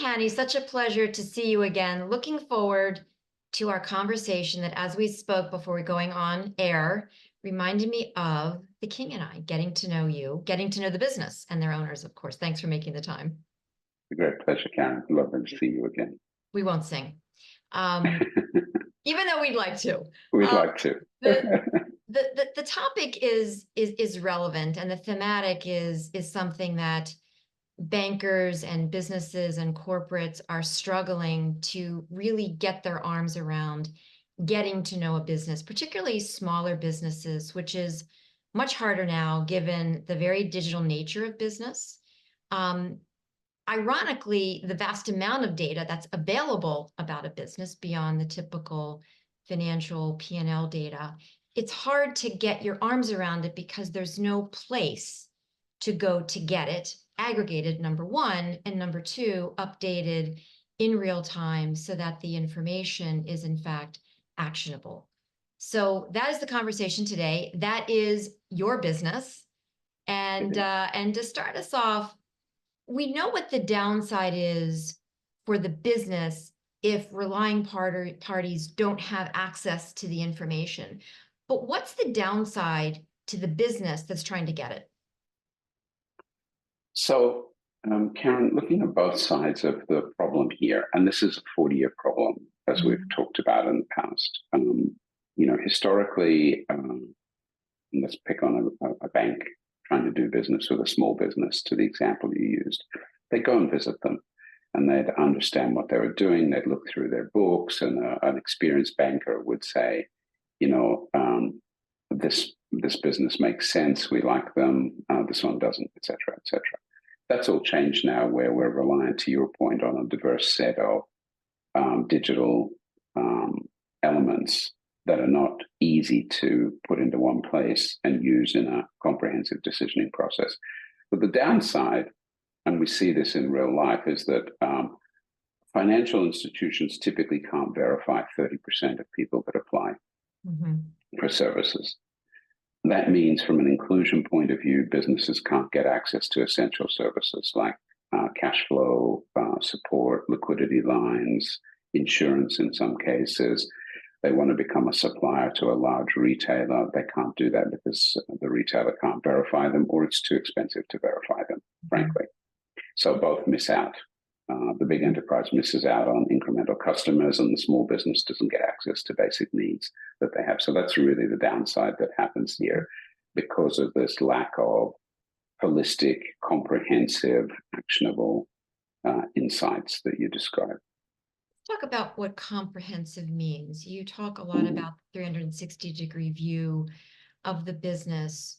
Hanny, such a pleasure to see you again. Looking forward to our conversation that, as we spoke before we going on air, reminded me of the King and I, getting to know you, getting to know the business and their owners, of course. Thanks for making the time. A great pleasure, Karen. Lovely to see you again. We won't sing, even though we'd like to. We'd like to. The topic is relevant, and the thematic is something that bankers and businesses and corporates are struggling to really get their arms around, getting to know a business, particularly smaller businesses, which is much harder now given the very digital nature of business. Ironically, the vast amount of data that's available about a business beyond the typical financial P&L data, it's hard to get your arms around it because there's no place to go to get it aggregated, number one, and number two, updated in real time so that the information is in fact actionable. So that is the conversation today. That is your business. And to start us off, we know what the downside is for the business if relying parties don't have access to the information. But what's the downside to the business that's trying to get it? So, Karen, looking at both sides of the problem here, and this is a 40-year problem, as we've talked about in the past. Historically, let's pick on a bank trying to do business with a small business, to the example you used. They'd go and visit them, and they'd understand what they were doing. They'd look through their books, and an experienced banker would say, this business makes sense. We like them. This one doesn't, et cetera, et cetera. That's all changed now, where we're reliant, to your point, on a diverse set of digital elements that are not easy to put into one place and use in a comprehensive decisioning process. But the downside, and we see this in real life, is that financial institutions typically can't verify 30% of people that apply for services. That means, from an inclusion point of view, businesses can't get access to essential services like cash flow, support, liquidity lines, insurance in some cases. They want to become a supplier to a large retailer. They can't do that because the retailer can't verify them, or it's too expensive to verify them, frankly. So both miss out. The big enterprise misses out on incremental customers, and the small business doesn't get access to basic needs that they have. So that's really the downside that happens here because of this lack of holistic, comprehensive, actionable insights that you described. Talk about what comprehensive means. You talk a lot about the 360-degree view of the business.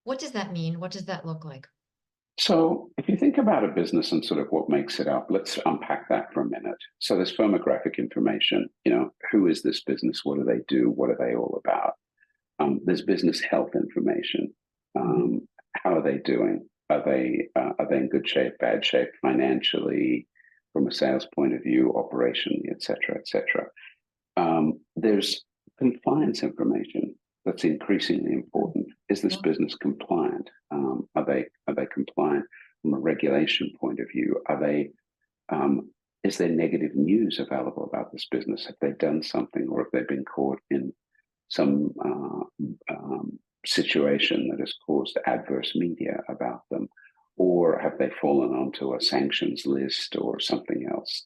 What does that mean? What does that look like? So if you think about a business and sort of what makes it up, let's unpack that for a minute. So there's firmographic information. Who is this business? What do they do? What are they all about? There's business health information. How are they doing? Are they in good shape, bad shape, financially, from a sales point of view, operationally, et cetera, et cetera? There's compliance information that's increasingly important. Is this business compliant? Are they compliant from a regulation point of view? Is there negative news available about this business? Have they done something, or have they been caught in some situation that has caused adverse media about them? Or have they fallen onto a sanctions list or something else?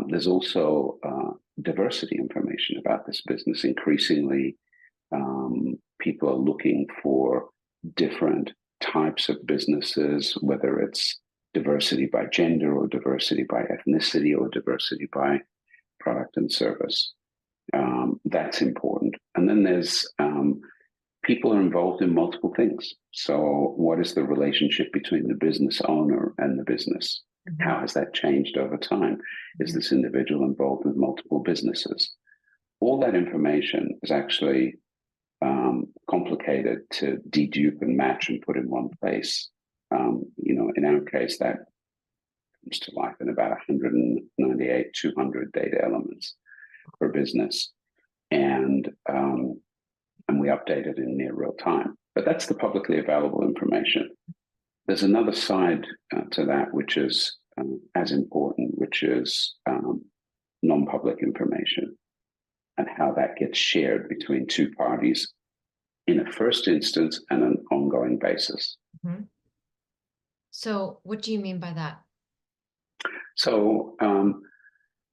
There's also diversity information about this business. Increasingly, people are looking for different types of businesses, whether it's diversity by gender or diversity by ethnicity or diversity by product and service. That's important. And then there's people are involved in multiple things. So what is the relationship between the business owner and the business? How has that changed over time? Is this individual involved with multiple businesses? All that information is actually complicated to dedupe and match and put in one place. In our case, that comes to life in about 198, 200 data elements per business. And we update it in near real time. But that's the publicly available information. There's another side to that, which is as important, which is non-public information and how that gets shared between two parties in a first instance and an ongoing basis. Mhm. So what do you mean by that? So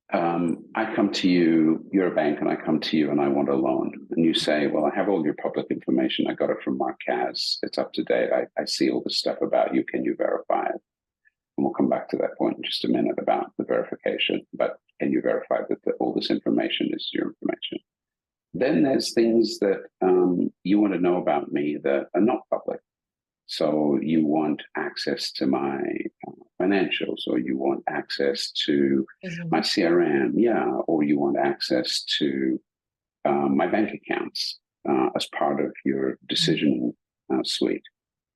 I come to you, you're a bank, and I come to you and I want a loan. And you say, well, I have all your public information. I got it from Markaaz. It's up to date. I see all this stuff about you. Can you verify it? And we'll come back to that point in just a minute about the verification. But can you verify that all this information is your information? Then there's things that you want to know about me that are not public. So you want access to my financials, or you want access to my CRM, or you want access to my bank accounts as part of your decision suite.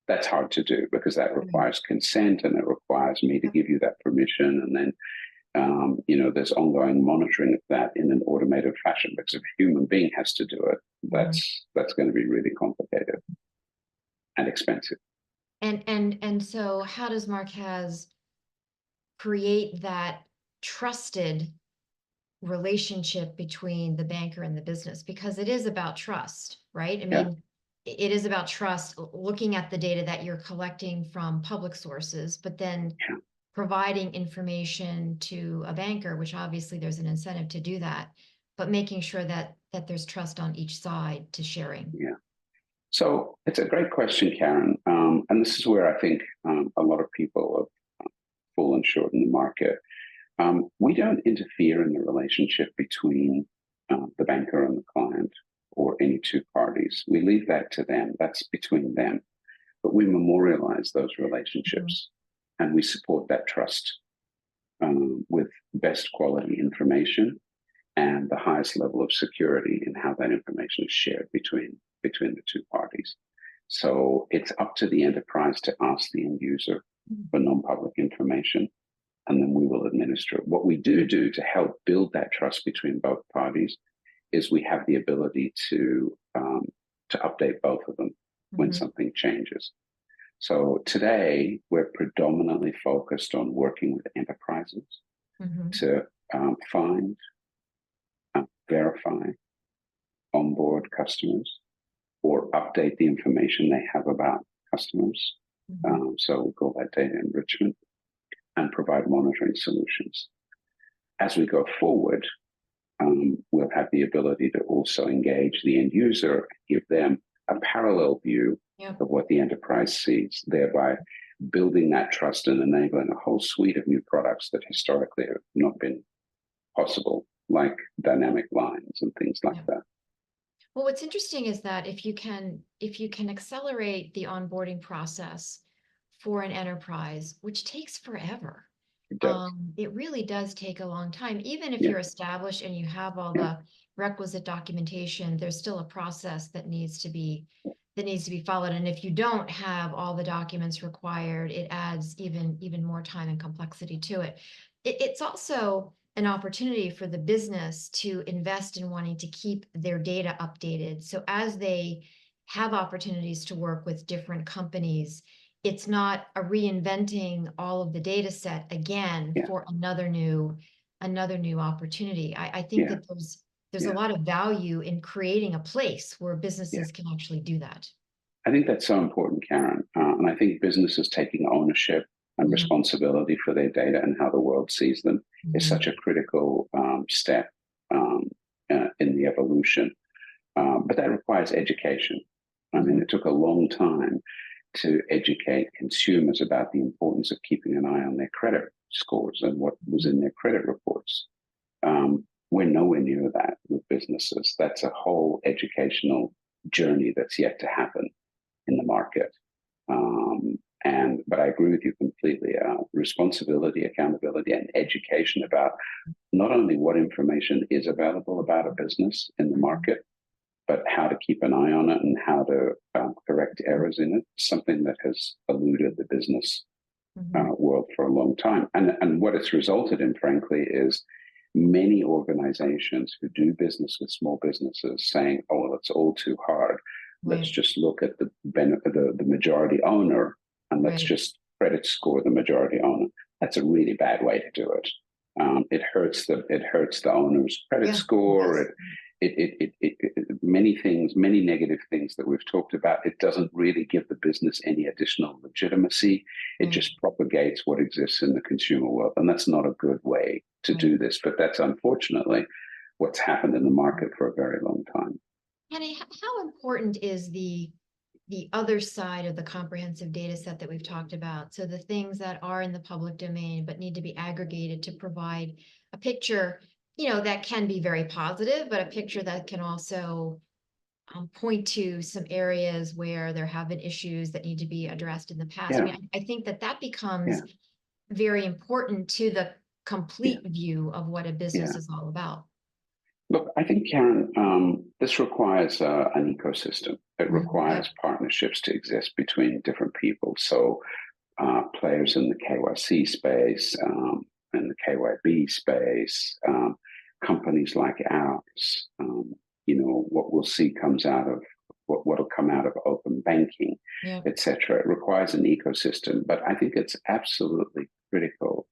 That's hard to do because that requires consent, and it requires me to give you that permission. And then, there's ongoing monitoring of that in an automated fashion, because if a human being has to do it, that's going to be really complicated and expensive. And so how does Markaaz create that trusted relationship between the banker and the business? Because it is about trust, right? I mean, it is about trust, looking at the data that you're collecting from public sources, but then providing information to a banker, which obviously there's an incentive to do that, but making sure that there's trust on each side to sharing. Yeah. So it's a great question, Karen. And this is where I think a lot of people have fallen short in the market. We don't interfere in the relationship between the banker and the client or any two parties. We leave that to them. That's between them. But we memorialize those relationships and we support that trust with best quality information and the highest level of security in how that information is shared between the two parties. So it's up to the enterprise to ask the end user for non-public information, and then we will administer it. What we do to help build that trust between both parties is we have the ability to update both of them when something changes. So today we're predominantly focused on working with enterprises to find, verify, onboard customers, or update the information they have about customers. So we call that data enrichment, and provide monitoring solutions. As we go forward, we'll have the ability to also engage the end user, give them a parallel view of what the enterprise sees, thereby building that trust and enabling a whole suite of new products that historically have not been possible, like dynamic lines and things like that. Well, what's interesting is that if you can accelerate the onboarding process for an enterprise, which takes forever, it really does take a long time. Even if you're established and you have all the requisite documentation, there's still a process that needs to be followed. And if you don't have all the documents required, it adds even more time and complexity to it. It's also an opportunity for the business to invest in wanting to keep their data updated. So as they have opportunities to work with different companies, it's not a reinventing all of the data set again for another new opportunity. I think that there's a lot of value in creating a place where businesses can actually do that. I think that's so important, Karen. And I think businesses taking ownership and responsibility for their data and how the world sees them is such a critical step in the evolution. But that requires education. I mean, it took a long time to educate consumers about the importance of keeping an eye on their credit scores and what was in their credit reports. We're nowhere near that with businesses. That's a whole educational journey that's yet to happen in the market. But I agree with you completely. Responsibility, accountability, and education about not only what information is available about a business in the market, but how to keep an eye on it and how to correct errors in it, something that has eluded the business world for a long time. And what it's resulted in, frankly, is many organizations who do business with small businesses saying, oh, well, it's all too hard. Let's just look at the majority owner and let's just credit score the majority owner. That's a really bad way to do it. It hurts the owner's credit Yeah, it score. does. Many things, many negative things that we've talked about. It doesn't really give the business any additional legitimacy. It Right, just propagates what exists in the consumer world, and that's not a good way to right. do this. But that's unfortunately what's happened in the market for a very long time. Kenny, how important is the other side of the comprehensive data set that we've talked about? So the things that are in the public domain but need to be aggregated to provide a picture, that can be very positive, but a picture that can also point to some areas where there have been issues that need to be addressed in the past. I Yeah, mean, I think that yeah, becomes very important to the yeah, complete view of what a business yeah. is all about. Look, I think, Karen, this requires an ecosystem. It requires Yep. partnerships to exist between different people. So, players in the KYC space, in the KYB space, companies like ours. What we'll see comes out of what'll come out of open banking, Yep. etc. It requires an ecosystem, but I think it's absolutely critical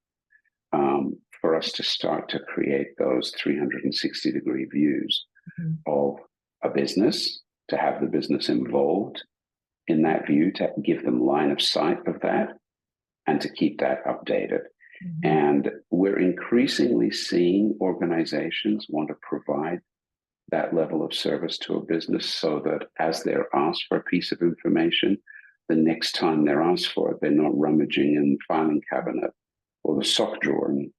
for us to start to create those 360-degree views Mhm. of a business, to have the business involved in that view, to give them line of sight of that, and to keep that updated. Mhm. And we're increasingly seeing organizations want to provide that level of service to a business so that as they're asked for a piece of information, the next time they're asked for it, they're not rummaging in the filing cabinet or the sock drawer in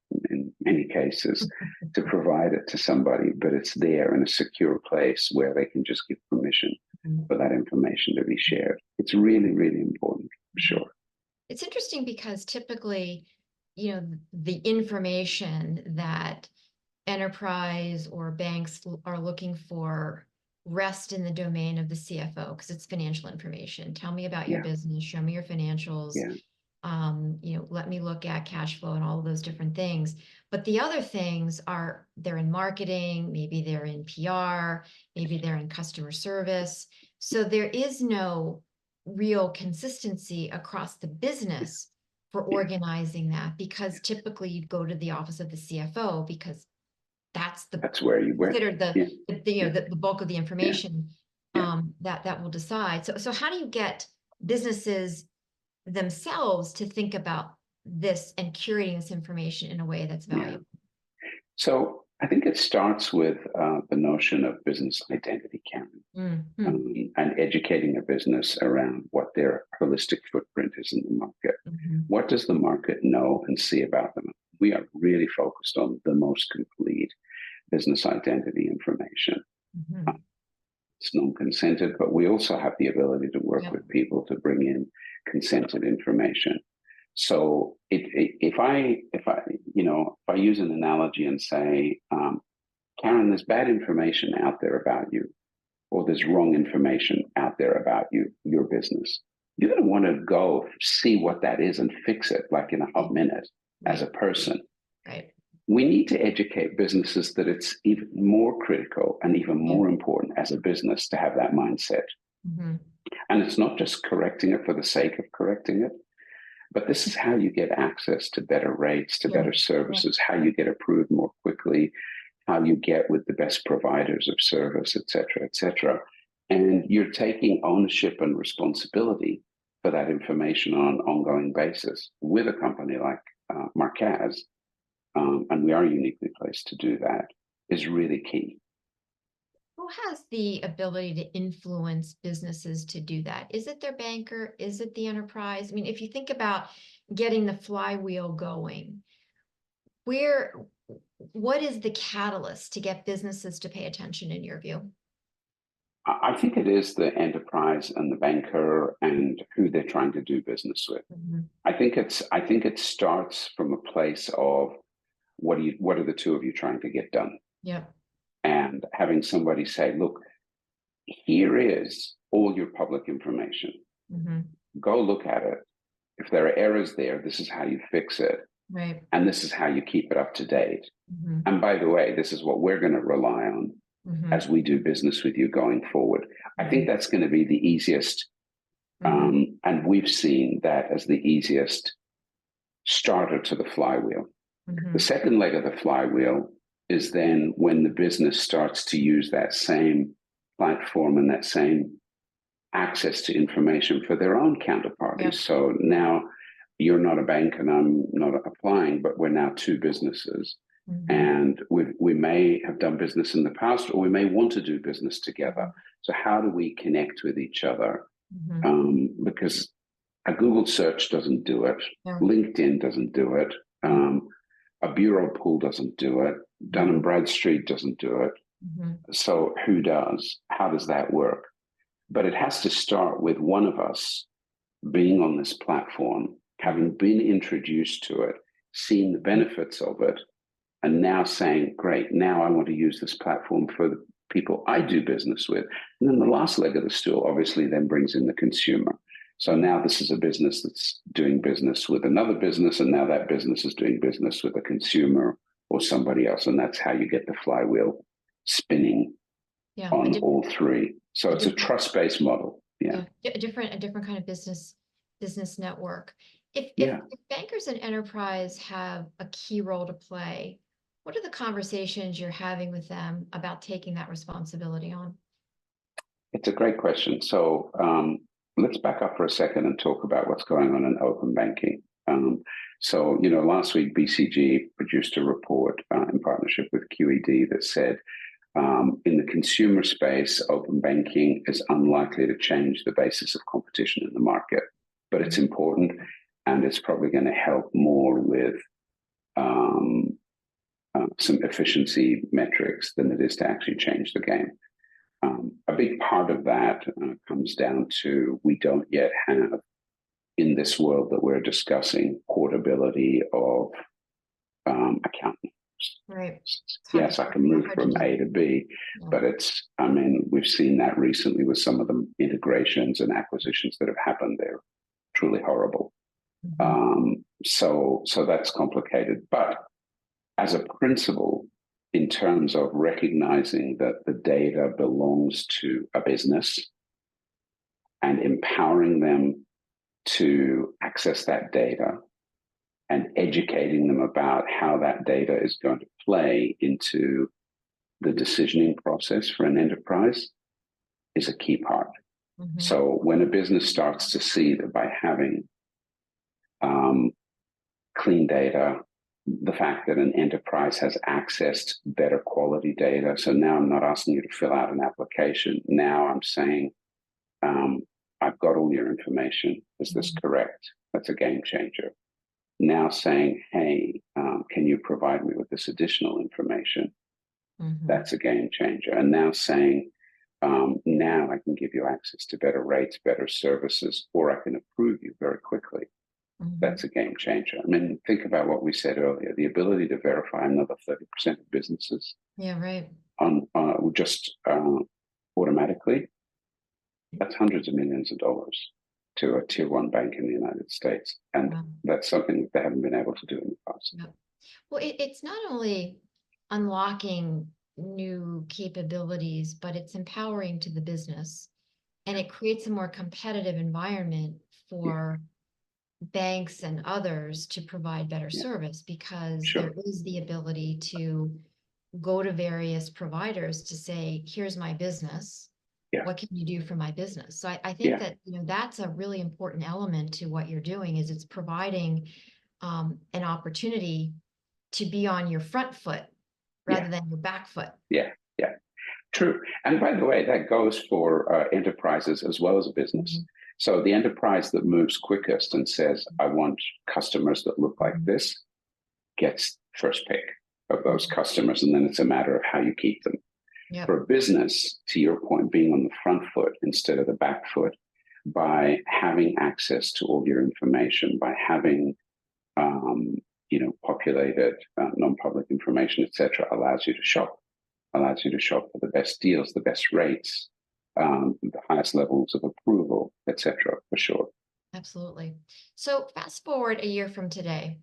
many cases to provide it to somebody, but it's there in a secure place where they can just give permission Mhm. for that information to be shared. It's really, really important, for sure. It's interesting because typically, the information that enterprise or banks are looking for rest in the domain of the CFO because it's financial information. Tell me about your Yeah, business, show me your financials, yeah, let me look at cash flow and all of those different things. But the other things are they're in marketing, maybe they're in PR, maybe they're in customer service. So there is no real consistency across the business for yeah. organizing that because typically you'd go to the office of the CFO because that's the That's where you went. considered Yeah, yeah, the bulk of the yeah, information yeah. that will decide. So how do you get businesses themselves to think about this and curating this information in a way that's Yeah. valuable? So I think it starts with the notion of business identity, Karen, Mhm. and educating a business around what their holistic footprint is in the market. Mhm. What does the market know and see about them? We are really focused on the most complete business identity information. Mhm. It's non-consented, but we also have the ability to work Yep. with people to bring in consented information. So if I use an analogy and say, Karen, there's bad information out there about you, or there's wrong information out there about you, your business, you're going to want to go see what that is and fix it like in a hot Right. minute as a Right. person. Right. We need to educate businesses that it's even more critical and even Yeah. more important as a business to have that mindset. Mhm. And it's not just correcting it for the sake of correcting it, but this is how you get access to better rates, to better Sure. Yeah. services, how you get approved more quickly, how you get with the best providers of service, et cetera, et cetera. And you're taking ownership and responsibility for that information on an ongoing basis with a company like Markaaz, and we are uniquely placed to do that, is really key. Who has the ability to influence businesses to do that? Is it their banker? Is it the enterprise? I mean, if you think about getting the flywheel going, where what is the catalyst to get businesses to pay attention in your view? I think it is the enterprise and the banker and who they're trying to do business with. Mhm. I think it starts from a place of what are the two of you trying to get done? Yep. And having somebody say, look, here is all your public information. Mhm. Go look at it. If there are errors there, this is how you fix it. Right. And this is how you keep it up to date. Mhm. And by the way, this is what we're going to rely on Mhm. as we do business with you going forward. I think Mhm. that's going to be the easiest. Mhm. And we've seen that as the easiest starter to the flywheel. The Mhm. second leg of the flywheel is then when the business starts to use that same platform and that same access to information for their own counterparties. Yeah. So now you're not a bank and I'm not applying, but we're now two businesses. Mhm. And we may have done business in the past, or we may want to do business together. Mhm. So how do we connect with each other? Mhm. Because a Google search doesn't do it. Yeah. LinkedIn doesn't do it. Yeah. A bureau pool doesn't do it. Dun and Mhm. Bradstreet doesn't do it. Mhm. So who does? How does that work? But it has to start with one of us being on this platform, having been introduced to it, seeing the benefits of it, and now saying, great, now I want to use this platform for the people I do business with. And then the last leg of the stool obviously then brings in the consumer. So now this is a business that's doing business with another business, and now that business is doing business with a consumer or somebody else. And that's how you get the flywheel spinning Yeah. on all three. So A it's a different, trust-based model. Yeah. yeah, a different kind of business network. Yeah. If bankers and enterprise have a key role to play, what are the conversations you're having with them about taking that responsibility on? It's a great question. So let's back up for a second and talk about what's going on in open banking. Last week BCG produced a report in partnership with QED that said in the consumer space, open banking is unlikely to change the basis of competition in the market, but it's important and it's probably going to help more with some efficiency metrics than it is to actually change the game. A big part of that comes down to we don't yet have in this world that we're discussing portability of accounting. Right. It's hard, Yes, I can move hard to from do. A to B, Yeah. but I mean, we've seen that recently with some of the integrations and acquisitions that have happened. They're truly horrible. Mhm. So that's complicated. But as a principle, in terms of recognizing that the data belongs to a business and empowering them to access that data and educating them about how that data is going to play into the decisioning process for an enterprise is a key part. Mhm. So when a business starts to see that by having clean data, the fact that an enterprise has accessed better quality data. So now I'm not asking you to fill out an application. Now I'm saying, I've got all your information. Is this Mhm. correct? That's a game changer. Now saying, hey, can you provide me with this additional information? Mhm. That's a game changer. And now saying, now I can give you access to better rates, better services, or I can approve you very quickly. That's Mhm. a game changer. I mean, think about what we said earlier, the ability to verify another 30% of businesses Yeah, right. on just automatically. That's hundreds of millions of dollars to a tier one bank in the United States. And Wow. that's something that they haven't been able to do in the past. Yeah. Well, it's not only unlocking new capabilities, but it's empowering to the business, and it creates a more competitive environment Yeah, for banks and others to provide better yeah, service because there sure. is the ability to go to various providers to say, here's my business. Yeah, What can you do for my business? So I think yeah, that, that's a really important element to what you're doing is it's providing an opportunity to be on your front foot yeah, rather than your back foot. yeah, yeah. True. And by the way, that goes for enterprises as well as a business. Mhm. So the enterprise that moves quickest and says, I want customers that look like Mhm. this gets first pick of those Mhm. customers. And then it's a matter of how you keep them. Yep. For a business, to your point, being on the front foot instead of the back foot, by having access to all your information, by having populated non-public information, etc., allows you to shop for the best deals, the best rates, the highest levels of approval, etc. For sure. Absolutely. So fast forward a year from today.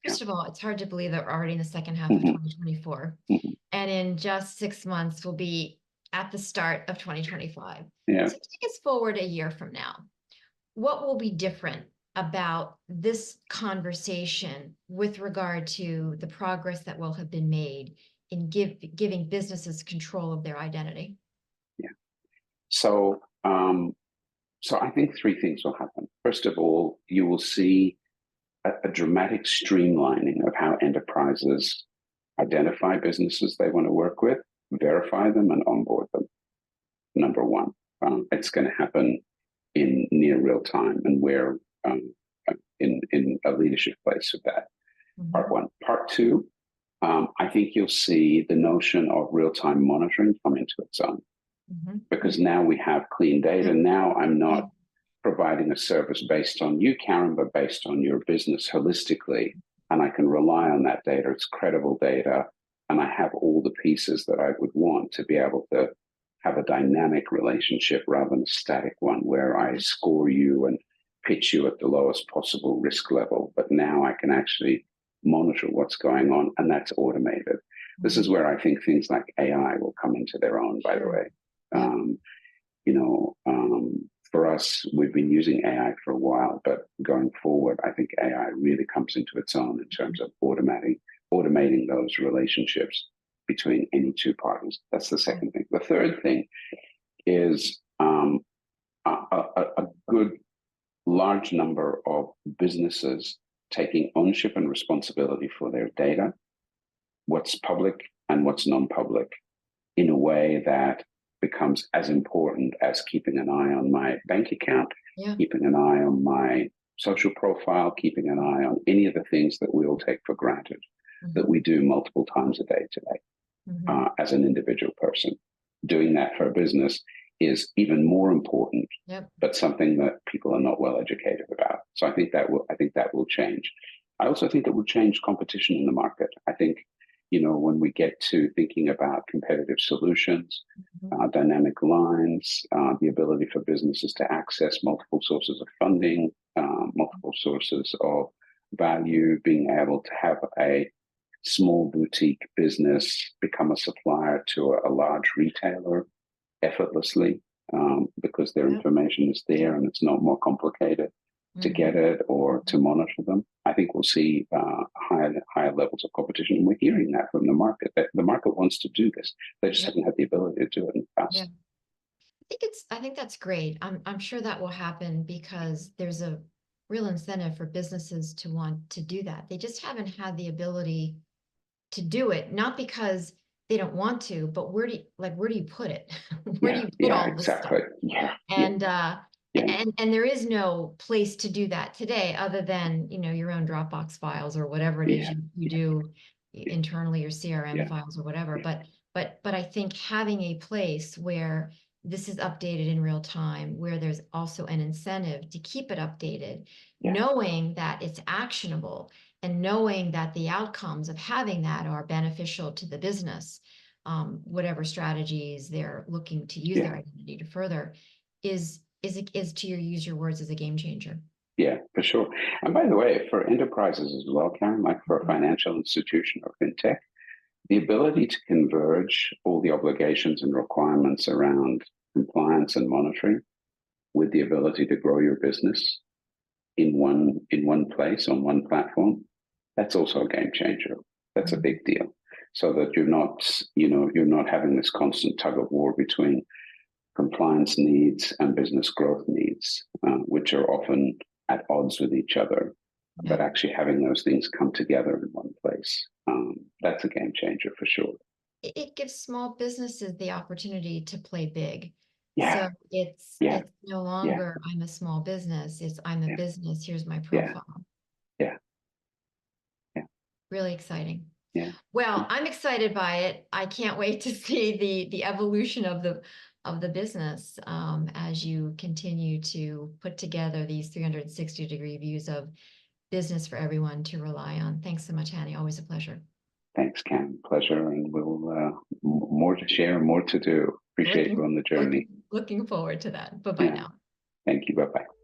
Yeah. First of all, it's hard to believe that we're already in the second half of Mm-hmm. 2024. Mm-hmm. And in just 6 months, we'll be at the start of 2025. Yeah. So take us forward a year from now. What will be different about this conversation with regard to the progress that will have been made in giving businesses control of their identity? Yeah. So, so I think three things will happen. First of all, you will see a dramatic streamlining of how enterprises identify businesses they want to work with, verify them, and onboard them. Number one, it's going to happen in near real time, and we're in a leadership place with that. Part one. Part two, I think you'll see the notion of real-time monitoring come into its own, because now we have clean data. Now I'm not providing a service based on you, Karen, but based on your business holistically, and I can rely on that data. It's credible data, and I have all the pieces that I would want to be able to have a dynamic relationship rather than a static one where I score you and pitch you at the lowest possible risk level. But now I can actually monitor what's going on, and that's automated. This is where I think things like AI will come into their own, by the way. For us, we've been using AI for a while, but going forward, I think AI really comes into its own in terms of automating those relationships between any two parties. That's the second thing. The third thing is a good large number of businesses taking ownership and responsibility for their data, what's public and what's non-public, in a way that becomes as important as keeping an eye on my bank account, keeping an eye on my social profile, keeping an eye on any of the things that we all take for granted, that we do multiple times a day today, as an individual person. Doing that for a business is even more important, but something that people are not well educated about. So I think that will change. I also think it will change competition in the market. I think, when we get to thinking about competitive solutions, dynamic lines, the ability for businesses to access multiple sources of funding, multiple sources of value, being able to have a small boutique business become a supplier to a large retailer effortlessly, because their information is there and it's not more complicated to get it or to monitor them. I think we'll see higher levels of competition. And we're hearing that from the market, that the market wants to do this. They just haven't had the ability to do it in the past. I think that's great. I'm sure that will happen because there's a real incentive for businesses to want to do that. They just haven't had the ability to do it, not because they don't want to, but where do you put it? Where do you put all this stuff? And there is no place to do that today other than, your own Dropbox files or whatever it is you do internally, or CRM files or whatever. But I think having a place where this is updated in real time, where there's also an incentive to keep it updated, knowing that it's actionable and knowing that the outcomes of having that are beneficial to the business, whatever strategies they're looking to use their identity to further, is to use your words, as a game changer. Yeah, for sure. And by the way, for enterprises as well, Karen, like for a financial institution or fintech, the ability to converge all the obligations and requirements around compliance and monitoring with the ability to grow your business in one place on one platform, that's also a game changer. That's a big deal. So that you're not having this constant tug of war between compliance needs and business growth needs, which are often at odds with each other. But actually having those things come together in one place, that's a game changer for sure. It gives small businesses the opportunity to play big. Yeah. So it's no longer I'm a small business, it's I'm a business, here's my profile. Yeah. Really exciting. Yeah. Well, I'm excited by it. I can't wait to see the evolution of the business, as you continue to put together these 360-degree views of business for everyone to rely on. Thanks so much, Hanny. Always a pleasure. Thanks, Cam. Pleasure. And we'll more to share, more to do. Appreciate you on the journey. Looking forward to that. Bye-bye now. Thank you. Bye-bye.